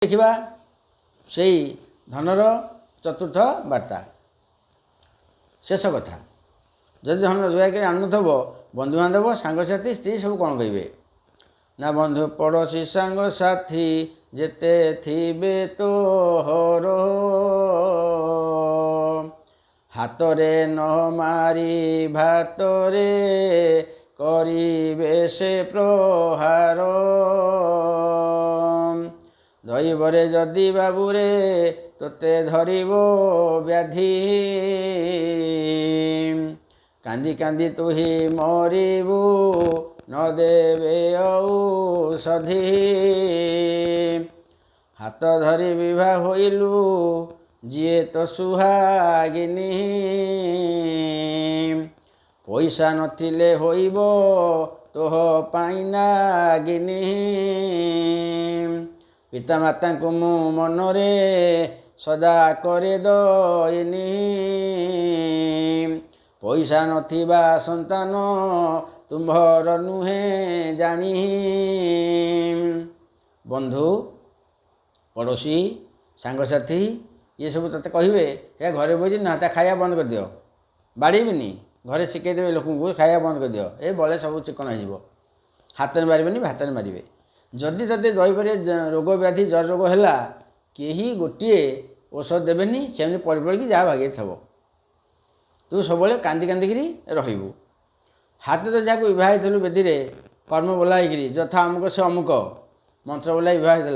देखा से धनर चतुर्थ बार्ता शेष कथा जदि धन रोजगार कर आनुथब बंधुबांधव सांगसाथी स्त्री सब कौन कहे ना बंधु पड़ोशी सांगसाथी जेते थिबे तो हर हाथरे न मारी भातरे करिबे से प्रहार दैवरे जदि बाबुरे तोते धरिब व्याधि कांदी कांदी तुही मरिबु न देवे औषधि हाथ धरी विवाह होइलु जिए तो सुहागिनी पैसा नथिले होइब तोह पाई नागिनी पितामाता को मु मनरे सदा करे दयनी पैसा नथिबा संतान तुम्भर नुहे जानी बंधु पड़ोशी सांगसाथी ये सब तते कहे हे घरे बजी ना खाया बंद कर दियो बाड़ीबनी घरे शिखेदेवे लोक को खाया बंद कर दियो ए बड़े सब चिकन हो हाथ में मारे भात में मारे जदि तते दहीपरे रोग व्याधि जर रोग है कहीं गोटे औषध देवेनि से पड़ पड़ी जहाँ भागे थब तू सब कांदी कांदिकी रही हाथ तो जहाँ विवाहित थलु बेदी कर्म बोलाई यथा अमुक से अमुक मंत्र बोलाई विवाहित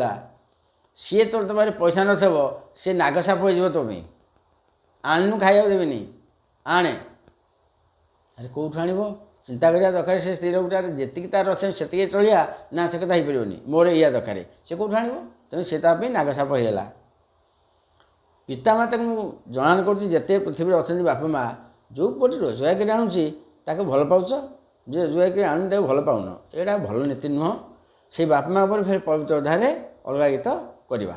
सी तो तुम पैसा नथब सी नागसाप हो तुम्हें आणनु खाया देवेनि आणे अरे कौटू आण चिंता करा दरकार से स्त्री लोकटार जी तार अच्छे से चलिया ना से कथा हो मोर या दरकार से कौटू आण तेणु से नागसाप होगा पितामाता को जनान करते पृथ्वी अच्छा बापा माँ जो पटे रोजगार कर आणुची ताके भल पाउच जो रोजगार कर आणु ताके भल पाउन एटा भल नीति नुह से बापा माँ पर फिर पवित्र धारे अलग गीत करवा।